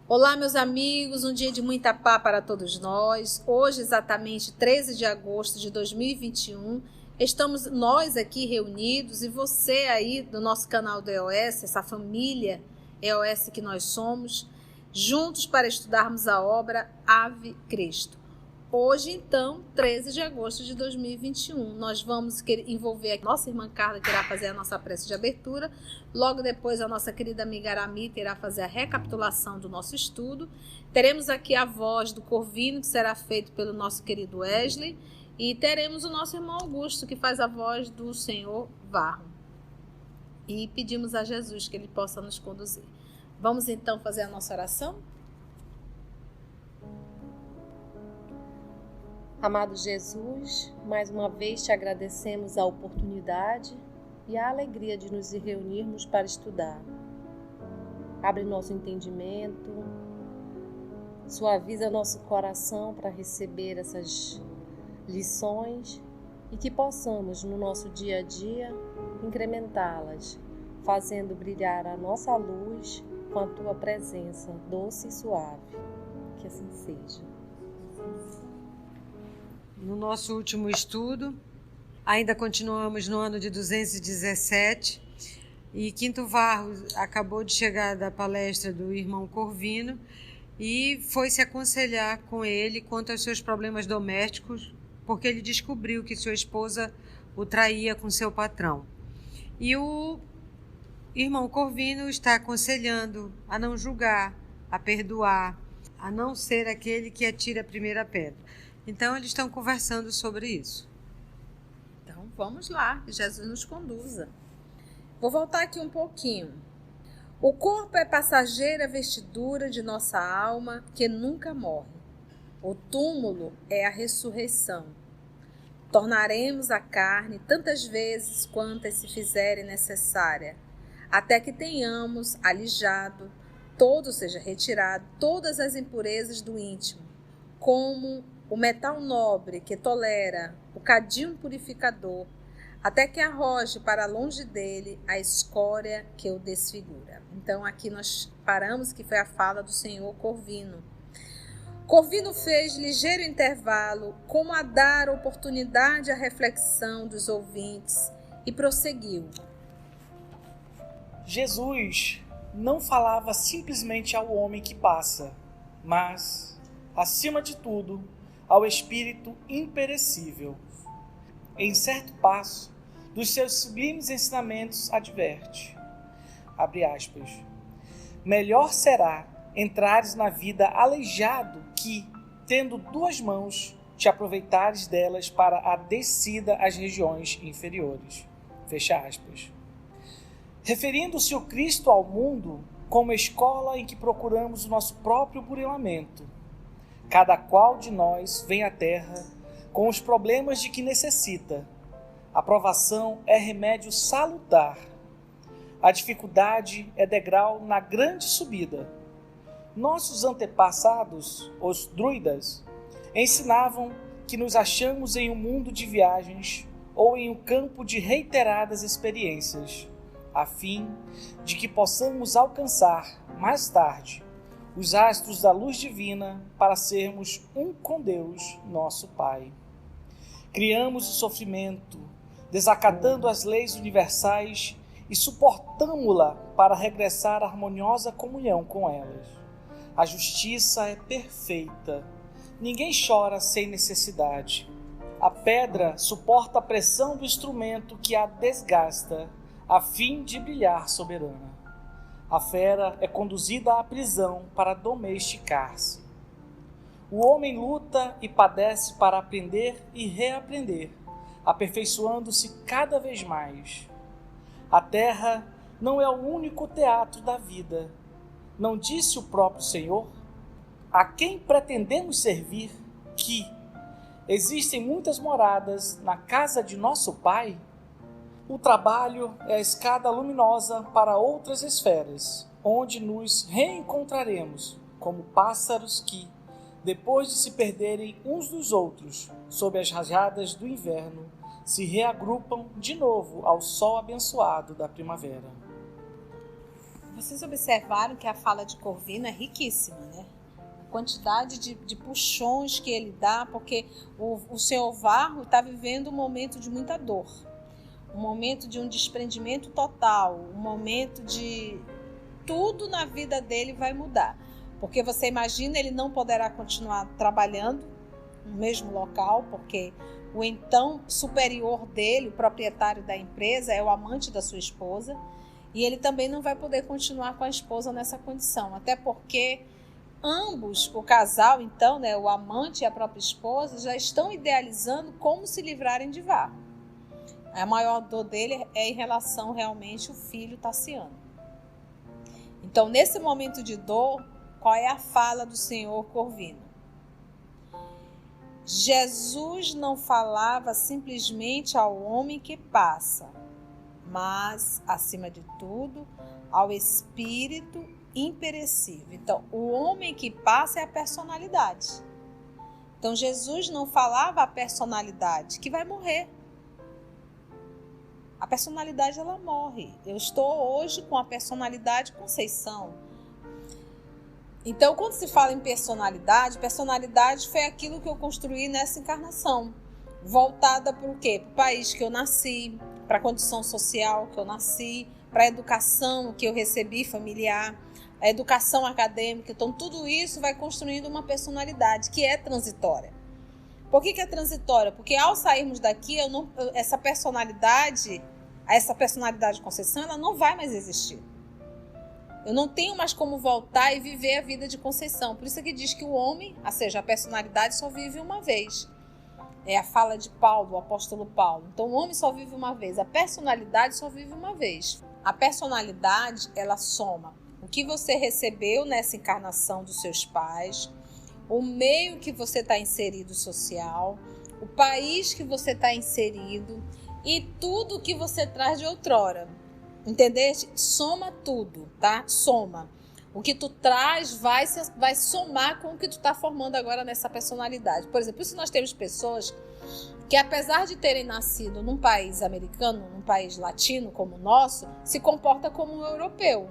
Olá, meus amigos, um dia de muita paz para todos nós. Hoje, exatamente 13 de agosto de 2021, estamos nós aqui reunidos e você aí do nosso canal do EOS, essa família EOS que nós somos, juntos para estudarmos a obra Ave Cristo. Hoje, então, 13 de agosto de 2021, nós vamos envolver a nossa irmã Carla, que irá fazer a nossa prece de abertura. Logo depois, a nossa querida amiga Aramita irá fazer a recapitulação do nosso estudo. Teremos aqui a voz do Corvino, que será feito pelo nosso querido Wesley. E teremos o nosso irmão Augusto, que faz a voz do Senhor Varro. E pedimos a Jesus que ele possa nos conduzir. Vamos, então, fazer a nossa oração? Amado Jesus, mais uma vez te agradecemos a oportunidade e a alegria de nos reunirmos para estudar. Abre nosso entendimento, suaviza nosso coração para receber essas lições e que possamos, no nosso dia a dia, incrementá-las, fazendo brilhar a nossa luz com a tua presença doce e suave. Que assim seja. No nosso último estudo, ainda continuamos no ano de 217 e Quinto Varro acabou de chegar da palestra do irmão Corvino e foi se aconselhar com ele quanto aos seus problemas domésticos, porque ele descobriu que sua esposa o traía com seu patrão. E o irmão Corvino está aconselhando a não julgar, a perdoar, a não ser aquele que atira a primeira pedra. Então, eles estão conversando sobre isso. Então, vamos lá, que Jesus nos conduza. Vou voltar aqui um pouquinho. O corpo é passageira vestidura de nossa alma que nunca morre. O túmulo é a ressurreição. Tornaremos a carne tantas vezes quantas se fizerem necessária, até que tenhamos alijado, seja retirado, todas as impurezas do íntimo, como o metal nobre que tolera o cadinho purificador, até que arroje para longe dele a escória que o desfigura. Então aqui nós paramos, que foi a fala do senhor Corvino. Corvino fez ligeiro intervalo, como a dar oportunidade à reflexão dos ouvintes, e prosseguiu. Jesus não falava simplesmente ao homem que passa, mas, acima de tudo, ao espírito imperecível. Em certo passo dos seus sublimes ensinamentos adverte, abre aspas, melhor será entrares na vida aleijado que, tendo duas mãos, te aproveitares delas para a descida às regiões inferiores. Fecha aspas. Referindo-se o Cristo ao mundo como escola em que procuramos o nosso próprio burilamento, cada qual de nós vem à Terra com os problemas de que necessita. A provação é remédio salutar. A dificuldade é degrau na grande subida. Nossos antepassados, os druidas, ensinavam que nos achamos em um mundo de viagens ou em um campo de reiteradas experiências, a fim de que possamos alcançar, mais tarde, os astros da luz divina para sermos um com Deus, nosso Pai. Criamos o sofrimento, desacatando as leis universais e suportamo-la para regressar à harmoniosa comunhão com elas. A justiça é perfeita. Ninguém chora sem necessidade. A pedra suporta a pressão do instrumento que a desgasta, a fim de brilhar soberana. A fera é conduzida à prisão para domesticar-se. O homem luta e padece para aprender e reaprender, aperfeiçoando-se cada vez mais. A terra não é o único teatro da vida. Não disse o próprio Senhor? A quem pretendemos servir que existem muitas moradas na casa de nosso Pai? O trabalho é a escada luminosa para outras esferas, onde nos reencontraremos como pássaros que, depois de se perderem uns dos outros sob as rajadas do inverno, se reagrupam de novo ao sol abençoado da primavera. Vocês observaram que a fala de Corvino é riquíssima, né? A quantidade de puxões que ele dá, porque o senhor Varro está vivendo um momento de muita dor, um momento de um desprendimento total, um momento de tudo na vida dele vai mudar. Porque você imagina, ele não poderá continuar trabalhando no mesmo local, porque o então superior dele, o proprietário da empresa, é o amante da sua esposa, e ele também não vai poder continuar com a esposa nessa condição, até porque ambos, o casal então, né, o amante e a própria esposa, já estão idealizando como se livrarem de Varro. A maior dor dele é em relação realmente ao filho Tassiano. Então, nesse momento de dor, qual é a fala do senhor Corvino? Jesus não falava simplesmente ao homem que passa, mas, acima de tudo, ao espírito imperecível. Então, o homem que passa é a personalidade. Então, Jesus não falava a personalidade que vai morrer. A personalidade, ela morre. Eu estou hoje com a personalidade Conceição. Então, quando se fala em personalidade, personalidade foi aquilo que eu construí nessa encarnação. Voltada para o quê? Para o país que eu nasci, para a condição social que eu nasci, para a educação que eu recebi familiar, a educação acadêmica. Então, tudo isso vai construindo uma personalidade que é transitória. Por que é transitória? Porque ao sairmos daqui, essa personalidade Conceição, ela não vai mais existir. Eu não tenho mais como voltar e viver a vida de Conceição. Por isso que diz que o homem, ou seja, a personalidade só vive uma vez. É a fala de Paulo, o apóstolo Paulo. Então, o homem só vive uma vez. A personalidade só vive uma vez. A personalidade, ela soma o que você recebeu nessa encarnação dos seus pais, o meio que você está inserido social, o país que você está inserido e tudo que você traz de outrora. Entendeste? Soma tudo, tá? Soma. O que tu traz vai somar com o que tu está formando agora nessa personalidade. Por exemplo, isso nós temos pessoas que, apesar de terem nascido num país americano, num país latino como o nosso, se comporta como um europeu.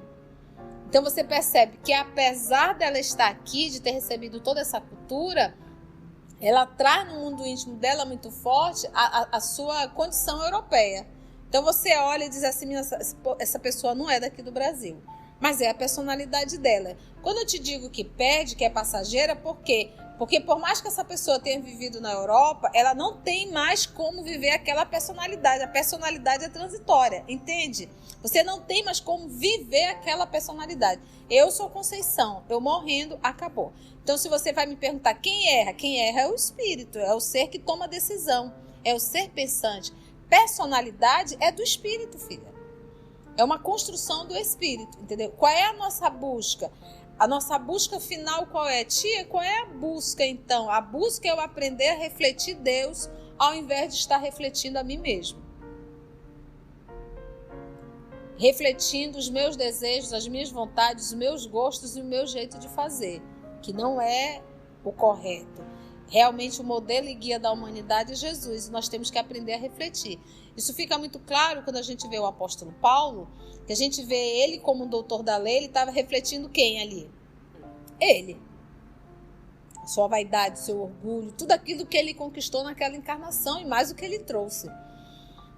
Então você percebe que, apesar dela estar aqui, de ter recebido toda essa cultura, ela traz no mundo íntimo dela muito forte a sua condição europeia. Então você olha e diz assim, essa pessoa não é daqui do Brasil, mas é a personalidade dela. Quando eu te digo que perde, que é passageira, por quê? Porque por mais que essa pessoa tenha vivido na Europa, ela não tem mais como viver aquela personalidade. A personalidade é transitória, entende? Você não tem mais como viver aquela personalidade. Eu sou Conceição, eu morrendo, acabou. Então se você vai me perguntar quem erra é o espírito, é o ser que toma decisão, é o ser pensante. Personalidade é do espírito, filha. É uma construção do espírito, entendeu? Qual é a nossa busca? A nossa busca final qual é? Tia, qual é a busca então? A busca é eu aprender a refletir Deus ao invés de estar refletindo a mim mesmo. Refletindo os meus desejos, as minhas vontades, os meus gostos e o meu jeito de fazer, que não é o correto. Realmente o modelo e guia da humanidade é Jesus, e nós temos que aprender a refletir. Isso fica muito claro quando a gente vê o apóstolo Paulo, que a gente vê ele como um doutor da lei, ele estava refletindo quem ali? Ele. A sua vaidade, o seu orgulho, tudo aquilo que ele conquistou naquela encarnação e mais o que ele trouxe.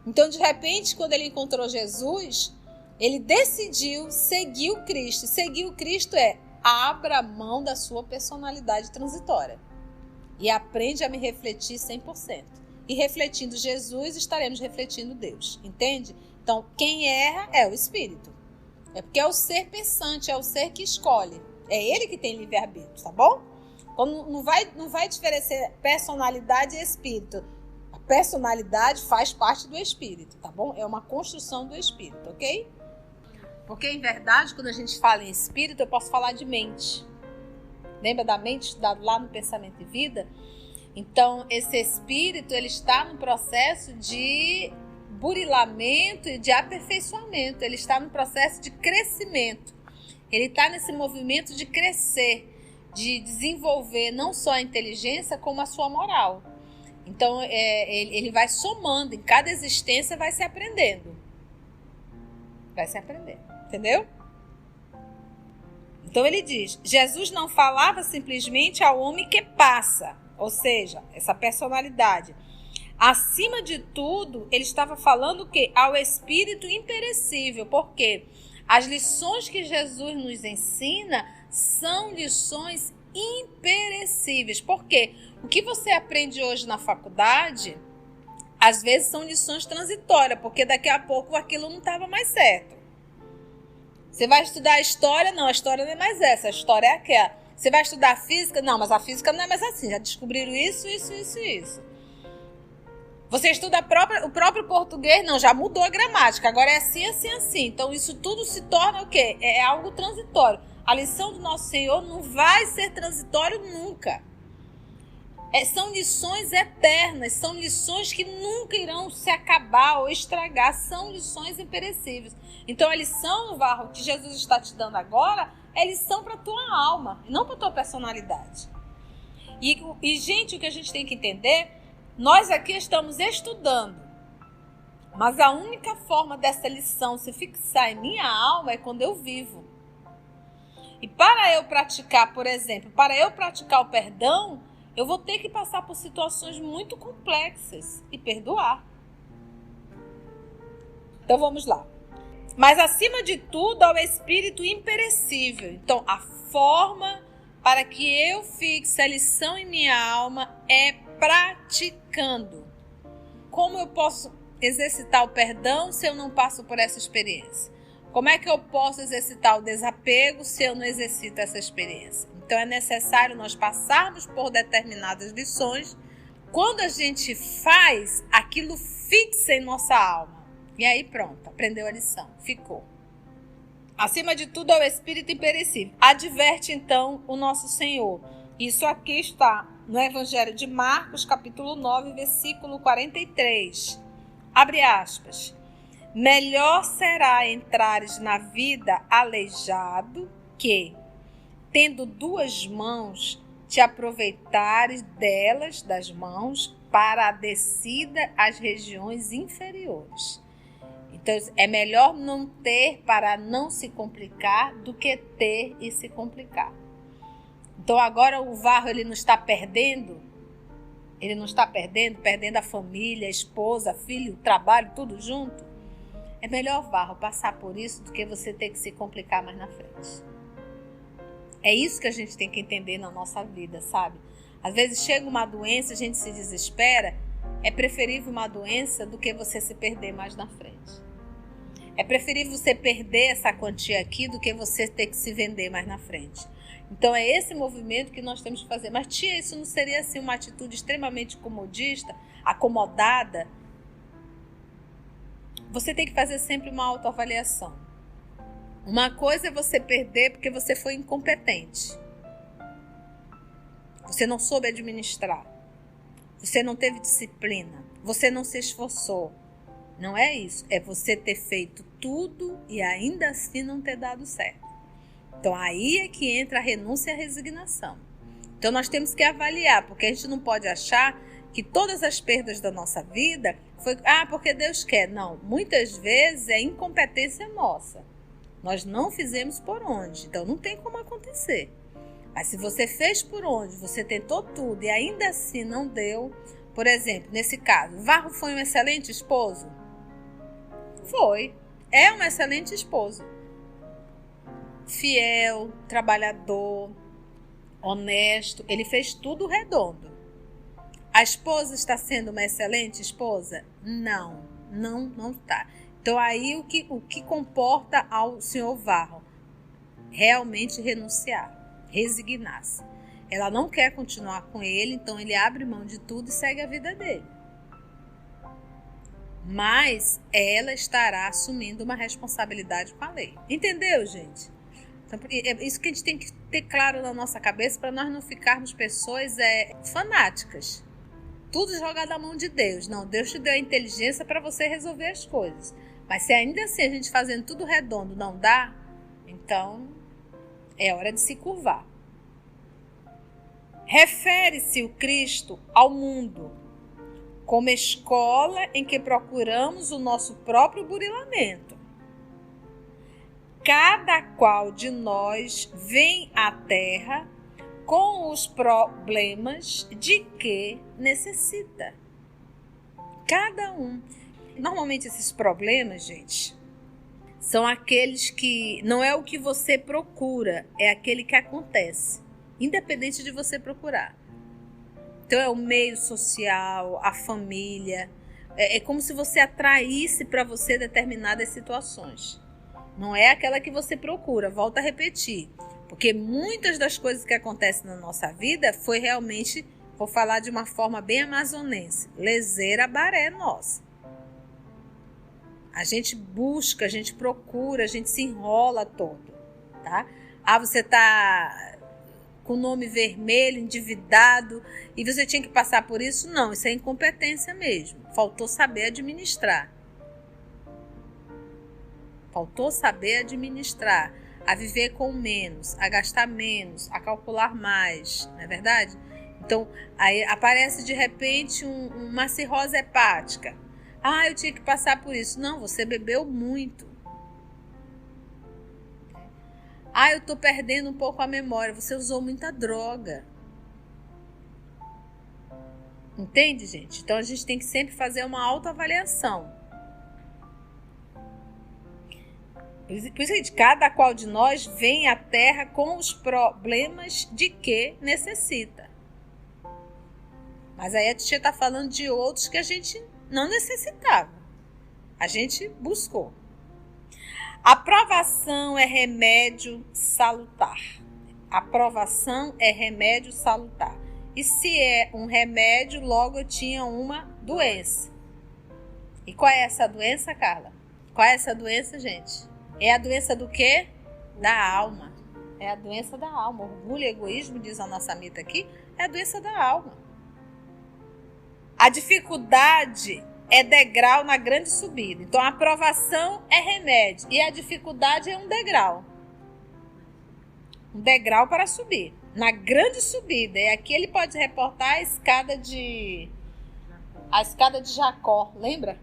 Então, de repente, quando ele encontrou Jesus, ele decidiu seguir o Cristo. Seguir o Cristo é abra mão da sua personalidade transitória. E aprende a me refletir 100%. E refletindo Jesus, estaremos refletindo Deus. Entende? Então, quem erra é o espírito. É porque é o ser pensante, é o ser que escolhe. É ele que tem livre-arbítrio, tá bom? Então, não vai diferenciar personalidade e espírito. A personalidade faz parte do espírito, tá bom? É uma construção do espírito, ok? Porque, em verdade, quando a gente fala em espírito, eu posso falar de mente. Lembra da mente estudado lá no Pensamento e Vida? Então, esse espírito, ele está no processo de burilamento e de aperfeiçoamento. Ele está no processo de crescimento. Ele está nesse movimento de crescer. de desenvolver não só a inteligência, como a sua moral. Então, ele vai somando, em cada existência vai se aprendendo. Vai se aprendendo, entendeu? Então ele diz, Jesus não falava simplesmente ao homem que passa, ou seja, essa personalidade. Acima de tudo, ele estava falando o quê? Ao espírito imperecível, porque as lições que Jesus nos ensina são lições imperecíveis. Porque o que você aprende hoje na faculdade, às vezes são lições transitórias, porque daqui a pouco aquilo não estava mais certo. Você vai estudar a história? Não, a história não é mais essa, a história é aquela. Você vai estudar a física? Não, mas a física não é mais assim, já descobriram isso. Você estuda o próprio português? Não, já mudou a gramática, agora é assim. Então isso tudo se torna o quê? É algo transitório. A lição do nosso Senhor não vai ser transitório nunca. São lições eternas, são lições que nunca irão se acabar ou estragar, são lições imperecíveis. Então a lição, Varro, que Jesus está te dando agora, é lição para a tua alma, não para a tua personalidade. E, gente, o que a gente tem que entender, nós aqui estamos estudando, mas a única forma dessa lição se fixar em minha alma é quando eu vivo. E para eu praticar, por exemplo, para eu praticar o perdão, eu vou ter que passar por situações muito complexas e perdoar. Então vamos lá. Mas acima de tudo, ao espírito imperecível. Então a forma para que eu fixe a lição em minha alma é praticando. Como eu posso exercitar o perdão se eu não passo por essa experiência? Como é que eu posso exercitar o desapego se eu não exercito essa experiência? Então é necessário nós passarmos por determinadas lições. Quando a gente faz, aquilo fixa em nossa alma. E aí pronto, aprendeu a lição, ficou. Acima de tudo é o espírito imperecível. Adverte então o nosso Senhor. Isso aqui está no Evangelho de Marcos, capítulo 9, versículo 43. Abre aspas. Melhor será entrares na vida aleijado que, tendo duas mãos, te aproveitares delas, das mãos, para a descida às regiões inferiores. Então, é melhor não ter para não se complicar do que ter e se complicar. Então, agora o Varro, ele não está perdendo, perdendo a família, a esposa, filho, o trabalho, tudo junto. É melhor, Varro, passar por isso do que você ter que se complicar mais na frente. É isso que a gente tem que entender na nossa vida, sabe? Às vezes chega uma doença, a gente se desespera. É preferível uma doença do que você se perder mais na frente. É preferível você perder essa quantia aqui do que você ter que se vender mais na frente. Então é esse movimento que nós temos que fazer. Mas, tia, isso não seria assim uma atitude extremamente comodista, acomodada? Você tem que fazer sempre uma autoavaliação. Uma coisa é você perder porque você foi incompetente. Você não soube administrar. Você não teve disciplina. Você não se esforçou. Não é isso. É você ter feito tudo e ainda assim não ter dado certo. Então aí é que entra a renúncia e a resignação. Então nós temos que avaliar, porque a gente não pode achar que todas as perdas da nossa vida foi porque Deus quer. Não, muitas vezes é incompetência nossa. Nós não fizemos por onde, então não tem como acontecer. Mas se você fez por onde, você tentou tudo e ainda assim não deu, por exemplo, nesse caso, Varro foi um excelente esposo? Foi. É um excelente esposo. Fiel, trabalhador, honesto, ele fez tudo redondo. A esposa está sendo uma excelente esposa? Não está. Então aí o que comporta ao senhor Varro? Realmente renunciar, resignar-se. Ela não quer continuar com ele, então ele abre mão de tudo e segue a vida dele. Mas ela estará assumindo uma responsabilidade com a lei. Entendeu, gente? Então, é isso que a gente tem que ter claro na nossa cabeça para nós não ficarmos pessoas fanáticas. Tudo jogado na mão de Deus. Não, Deus te deu a inteligência para você resolver as coisas. Mas se ainda assim a gente fazendo tudo redondo não dá, então é hora de se curvar. Refere-se o Cristo ao mundo como escola em que procuramos o nosso próprio burilamento. Cada qual de nós vem à Terra com os problemas de que necessita. Cada um. Normalmente esses problemas, gente, são aqueles que não é o que você procura, é aquele que acontece, independente de você procurar. Então é o meio social, a família, é como se você atraísse para você determinadas situações. Não é aquela que você procura, volto a repetir, porque muitas das coisas que acontecem na nossa vida foi realmente, vou falar de uma forma bem amazonense, lezeira baré nossa. A gente busca, a gente procura, a gente se enrola todo, tá? Você tá com o nome vermelho, endividado, e você tinha que passar por isso? Não, isso é incompetência mesmo. Faltou saber administrar. Faltou saber administrar, a viver com menos, a gastar menos, a calcular mais, não é verdade? Então, aí aparece de repente uma cirrose hepática. Eu tinha que passar por isso. Não, você bebeu muito. Eu estou perdendo um pouco a memória. Você usou muita droga. Entende, gente? Então, a gente tem que sempre fazer uma autoavaliação. Por isso que cada qual de nós vem à Terra com os problemas de que necessita. Mas aí a tia está falando de outros que a gente não necessitava. A gente buscou. A provação é remédio salutar. A provação é remédio salutar. E se é um remédio, logo eu tinha uma doença. E qual é essa doença, Carla? Qual é essa doença, gente? É a doença do quê? Da alma. É a doença da alma. Orgulho e egoísmo, diz a nossa Mita aqui, é a doença da alma. A dificuldade é degrau na grande subida. Então, a aprovação é remédio e a dificuldade é um degrau. Um degrau para subir. Na grande subida. E aqui ele pode reportar a escada de Jacó. Lembra?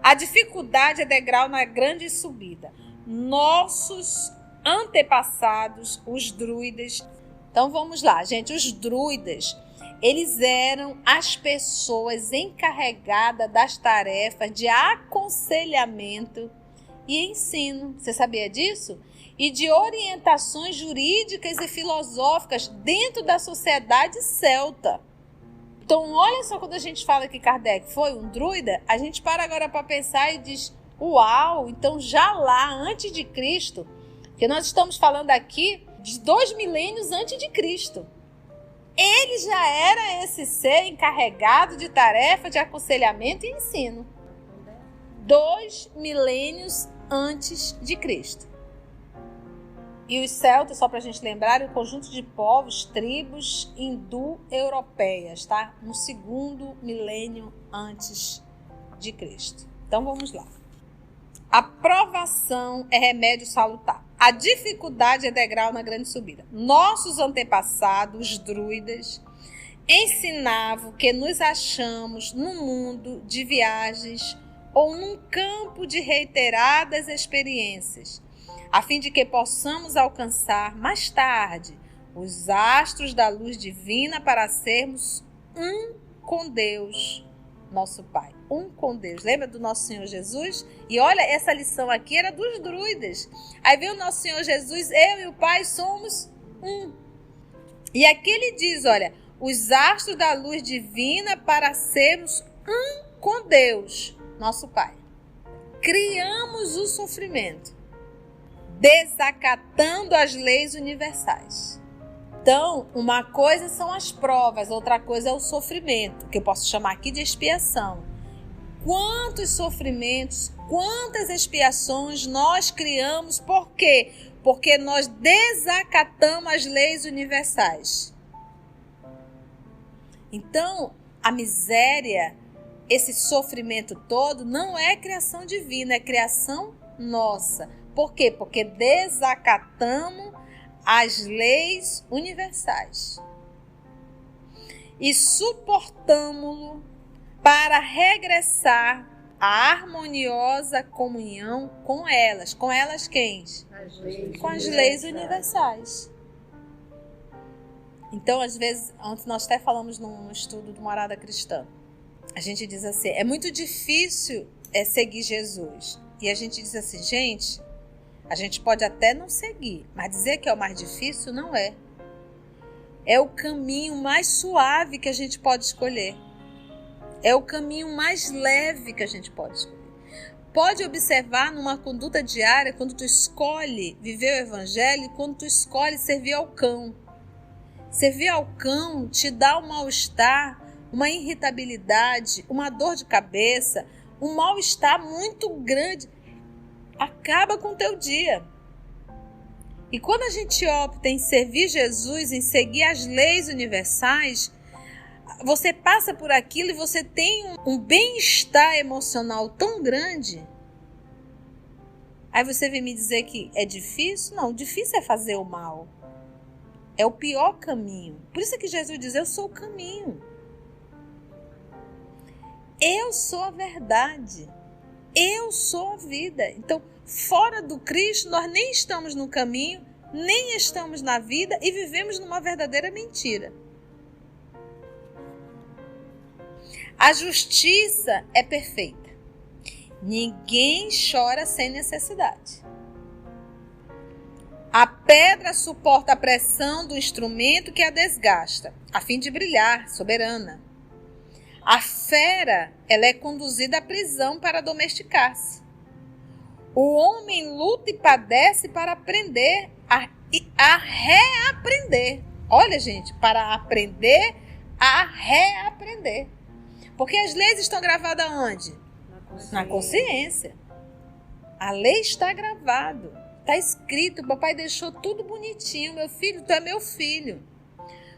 A dificuldade é degrau na grande subida. Nossos antepassados, os druidas. Então, vamos lá, gente. Os druidas, eles eram as pessoas encarregadas das tarefas de aconselhamento e ensino. Você sabia disso? E de orientações jurídicas e filosóficas dentro da sociedade celta. Então, olha só, quando a gente fala que Kardec foi um druida, a gente para agora para pensar e diz, uau, então já lá, antes de Cristo, que nós estamos falando aqui de 2 milênios antes de Cristo. Ele já era esse ser encarregado de tarefa de aconselhamento e ensino. 2 milênios antes de Cristo. E os celtas, só para a gente lembrar, é um conjunto de povos, tribos hindu-europeias, tá? No 2º milênio antes de Cristo. Então vamos lá. A provação é remédio salutar. A dificuldade é degrau na grande subida. Nossos antepassados, os druidas, ensinavam que nos achamos num mundo de viagens ou num campo de reiteradas experiências, a fim de que possamos alcançar mais tarde os astros da luz divina para sermos um com Deus, nosso Pai. Um com Deus. Lembra do nosso Senhor Jesus? E olha, essa lição aqui era dos druidas. Aí veio o nosso Senhor Jesus, eu e o Pai somos um. E aqui ele diz, olha, os astros da luz divina para sermos um com Deus, nosso Pai. Criamos o sofrimento, desacatando as leis universais. Então, uma coisa são as provas, outra coisa é o sofrimento, que eu posso chamar aqui de expiação. Quantos sofrimentos, quantas expiações nós criamos, por quê? Porque nós desacatamos as leis universais. Então, a miséria, esse sofrimento todo, não é criação divina, é criação nossa. Por quê? Porque desacatamos as leis universais. e suportamo-lo para regressar à harmoniosa comunhão com elas. Com elas quem? Com as leis universais. Então, às vezes, ontem nós até falamos num estudo do Morada Cristã, a gente diz assim, é muito difícil seguir Jesus. E a gente diz assim, gente, a gente pode até não seguir, mas dizer que é o mais difícil não é. É o caminho mais suave que a gente pode escolher. É o caminho mais leve que a gente pode escolher. Pode observar numa conduta diária, quando tu escolhe viver o evangelho, quando tu escolhe servir ao cão. Servir ao cão te dá um mal-estar, uma irritabilidade, uma dor de cabeça, um mal-estar muito grande. Acaba com o teu dia. E quando a gente opta em servir Jesus, em seguir as leis universais, você passa por aquilo e você tem um bem-estar emocional tão grande. Aí você vem me dizer que é difícil? Não, difícil é fazer o mal. É o pior caminho. Por isso é que Jesus diz, eu sou o caminho. Eu sou a verdade. Eu sou a vida. Então, fora do Cristo, nós nem estamos no caminho, nem estamos na vida e vivemos numa verdadeira mentira. A justiça é perfeita. Ninguém chora sem necessidade. A pedra suporta a pressão do instrumento que a desgasta, a fim de brilhar, soberana. A fera, ela é conduzida à prisão para domesticar-se. O homem luta e padece para aprender a reaprender. Olha, gente, para aprender a reaprender. Porque as leis estão gravadas onde? Na consciência. A lei está gravada. Está escrito, o papai deixou tudo bonitinho. Meu filho, tu é meu filho.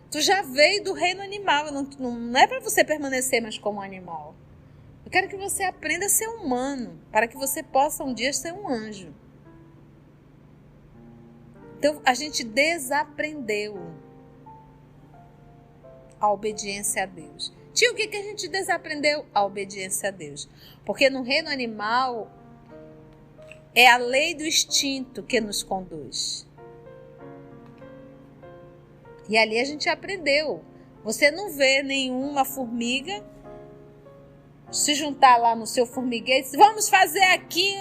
Tu já veio do reino animal. Não é para você permanecer mais como animal. Eu quero que você aprenda a ser humano, para que você possa um dia ser um anjo. Então, a gente desaprendeu a obediência a Deus. Tio, o que a gente desaprendeu? A obediência a Deus. Porque no reino animal, é a lei do instinto que nos conduz. E ali a gente aprendeu. Você não vê nenhuma formiga se juntar lá no seu formigueiro e dizer, vamos fazer aqui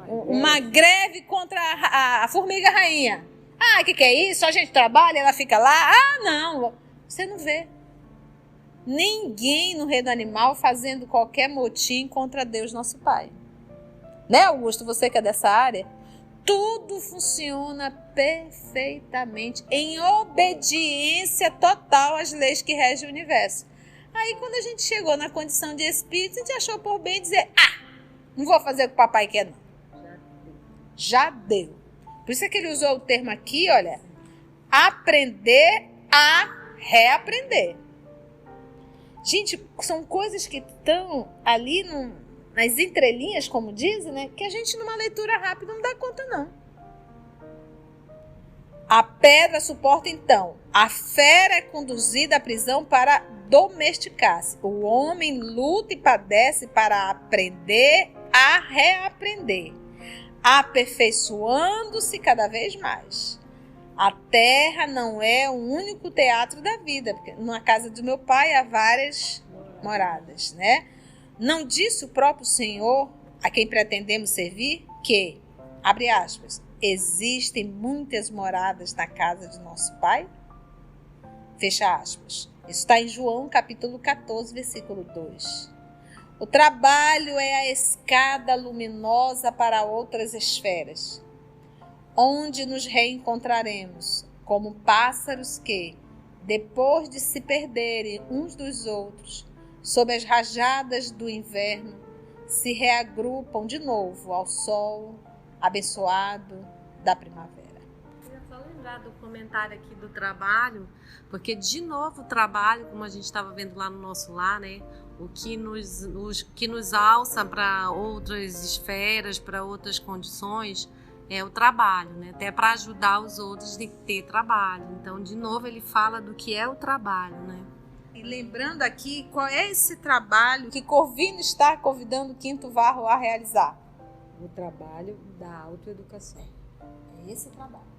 uma greve contra a formiga rainha. Ah, o que é isso? A gente trabalha, ela fica lá. Ah, não. Você não vê. Ninguém no reino animal fazendo qualquer motim contra Deus, nosso Pai. Né, Augusto? Você que é dessa área? Tudo funciona perfeitamente em obediência total às leis que regem o universo. Aí, quando a gente chegou na condição de espírito, a gente achou por bem dizer, não vou fazer o que o papai quer, não. Já deu. Por isso é que ele usou o termo aqui, olha, aprender a reaprender. Gente, são coisas que estão ali nas entrelinhas, como dizem, né? Que a gente, numa leitura rápida, não dá conta, não. A pedra suporta, então. A fera é conduzida à prisão para domesticar-se. O homem luta e padece para aprender a reaprender, aperfeiçoando-se cada vez mais. A terra não é o único teatro da vida, porque na casa do meu pai há várias moradas, né? Não disse o próprio Senhor, a quem pretendemos servir, que, abre aspas, existem muitas moradas na casa de nosso Pai? Fecha aspas. Isso está em João, capítulo 14, versículo 2. O trabalho é a escada luminosa para outras esferas, onde nos reencontraremos como pássaros que, depois de se perderem uns dos outros, sob as rajadas do inverno, se reagrupam de novo ao sol abençoado da primavera. Eu ia só lembrar do comentário aqui do trabalho, porque de novo o trabalho, como a gente estava vendo lá no nosso lar, né? O que nos alça para outras esferas, para outras condições, é o trabalho, né? Até para ajudar os outros tem que ter trabalho. Então, de novo, ele fala do que é o trabalho, né? E lembrando aqui, qual é esse trabalho que Corvino está convidando o Quinto Varro a realizar? O trabalho da autoeducação. É esse trabalho.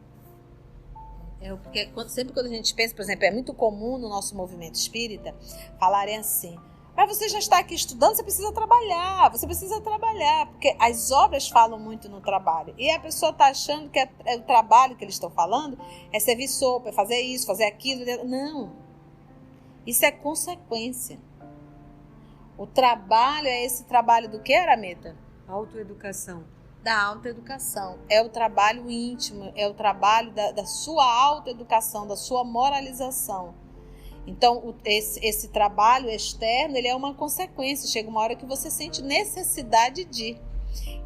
Porque sempre quando a gente pensa, por exemplo, é muito comum no nosso movimento espírita falarem assim: mas você já está aqui estudando, você precisa trabalhar, porque as obras falam muito no trabalho. E a pessoa está achando que o trabalho que eles estão falando é servir sopa, é fazer isso, fazer aquilo. Não, isso é consequência. O trabalho é esse trabalho do que, Arameta? Autoeducação. Da autoeducação. É o trabalho íntimo, é o trabalho da sua autoeducação, da sua moralização. Então, esse trabalho externo, ele é uma consequência. Chega uma hora que você sente necessidade de.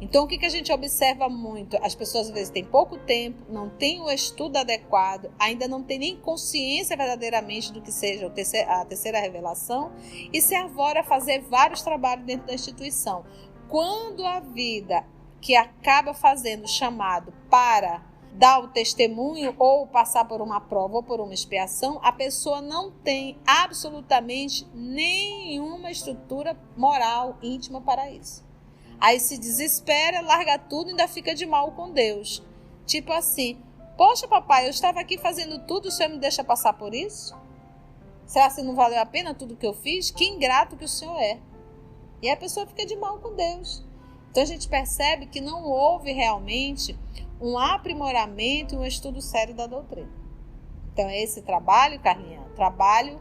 Então, o que a gente observa muito? As pessoas, às vezes, têm pouco tempo, não têm o estudo adequado, ainda não têm nem consciência verdadeiramente do que seja a terceira revelação e se arvora a fazer vários trabalhos dentro da instituição. Quando a vida que acaba fazendo chamado para dar o testemunho ou passar por uma prova ou por uma expiação, a pessoa não tem absolutamente nenhuma estrutura moral íntima para isso. Aí se desespera, larga tudo e ainda fica de mal com Deus. Tipo assim: poxa, papai, eu estava aqui fazendo tudo, o senhor me deixa passar por isso? Será que não valeu a pena tudo que eu fiz? Que ingrato que o senhor é. E a pessoa fica de mal com Deus. Então a gente percebe que não houve realmente um aprimoramento e um estudo sério da doutrina. Então é esse trabalho, Carlinha, trabalho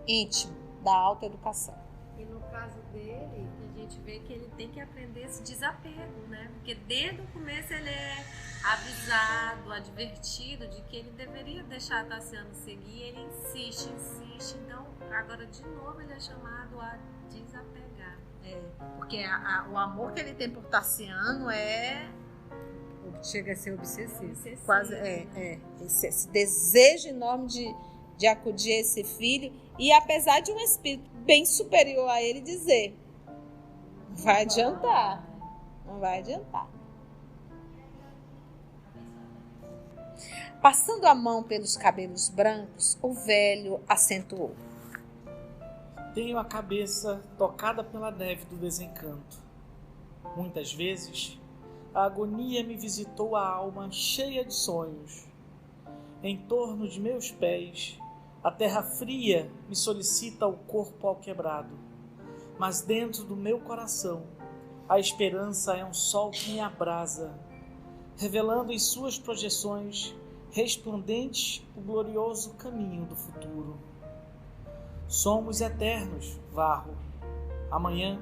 íntimo da autoeducação. E no caso dele, a gente vê que ele tem que aprender esse desapego, né? Porque desde o começo ele é avisado, advertido de que ele deveria deixar a Tassiano seguir, ele insiste. Então agora de novo ele é chamado a desapegar. Porque o amor que ele tem por Tassiano chega a ser obsessivo. Quase esse desejo enorme de acudir a esse filho, e apesar de um espírito bem superior a ele dizer: não vai adiantar. Passando a mão pelos cabelos brancos, o velho acentuou: tenho a cabeça tocada pela neve do desencanto. Muitas vezes, a agonia me visitou a alma cheia de sonhos. Em torno de meus pés, a terra fria me solicita o corpo alquebrado. Mas dentro do meu coração, a esperança é um sol que me abrasa, revelando em suas projeções resplandentes o glorioso caminho do futuro. Somos eternos, Varro. Amanhã,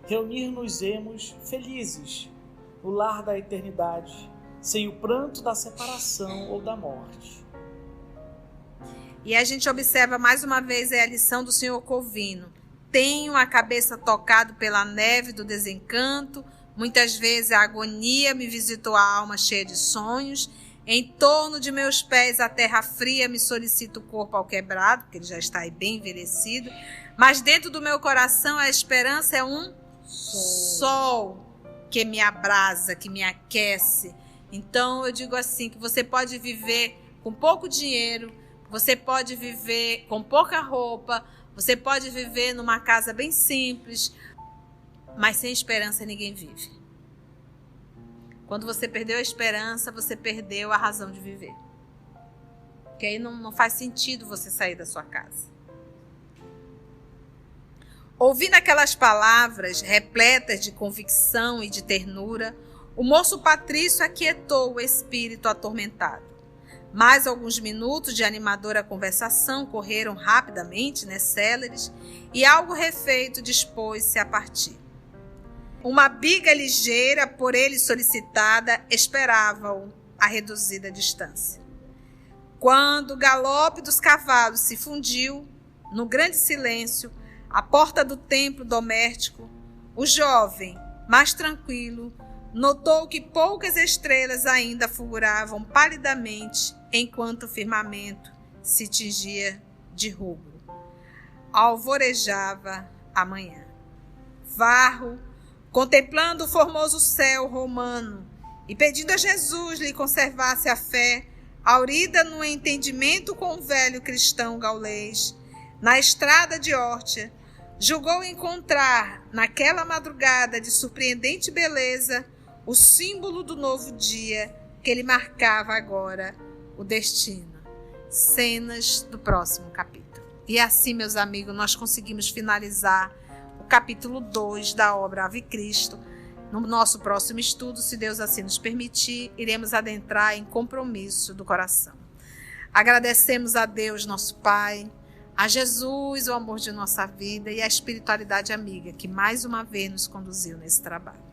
reunir-nos-emos felizes no lar da eternidade, sem o pranto da separação ou da morte. E a gente observa mais uma vez a lição do senhor Corvino. Tenho a cabeça tocada pela neve do desencanto, muitas vezes a agonia me visitou a alma cheia de sonhos. Em torno de meus pés a terra fria me solicita o corpo alquebrado, porque ele já está aí bem envelhecido. Mas dentro do meu coração a esperança é um sol que me abrasa, que me aquece. Então eu digo assim, que você pode viver com pouco dinheiro, você pode viver com pouca roupa, você pode viver numa casa bem simples, mas sem esperança ninguém vive. Quando você perdeu a esperança, você perdeu a razão de viver. Porque aí não faz sentido você sair da sua casa. Ouvindo aquelas palavras repletas de convicção e de ternura, o moço patrício aquietou o espírito atormentado. Mais alguns minutos de animadora conversação correram rapidamente, céleres, e algo refeito dispôs-se a partir. Uma biga ligeira, por ele solicitada, esperava-o a reduzida distância. Quando o galope dos cavalos se fundiu, no grande silêncio, à porta do templo doméstico, o jovem, mais tranquilo, notou que poucas estrelas ainda fulguravam palidamente enquanto o firmamento se tingia de rubro. Alvorejava a manhã. Varro, contemplando o formoso céu romano E pedindo a Jesus lhe conservasse a fé, aurida no entendimento com o velho cristão gaulês, na estrada de Órtia, julgou encontrar, naquela madrugada de surpreendente beleza, o símbolo do novo dia que lhe marcava agora o destino. Cenas do próximo capítulo. E assim, meus amigos, nós conseguimos finalizar o capítulo 2 da obra Ave Cristo. No nosso próximo estudo, se Deus assim nos permitir, iremos adentrar em compromisso do coração. Agradecemos a Deus, nosso Pai, a Jesus, o amor de nossa vida e a espiritualidade amiga que mais uma vez nos conduziu nesse trabalho.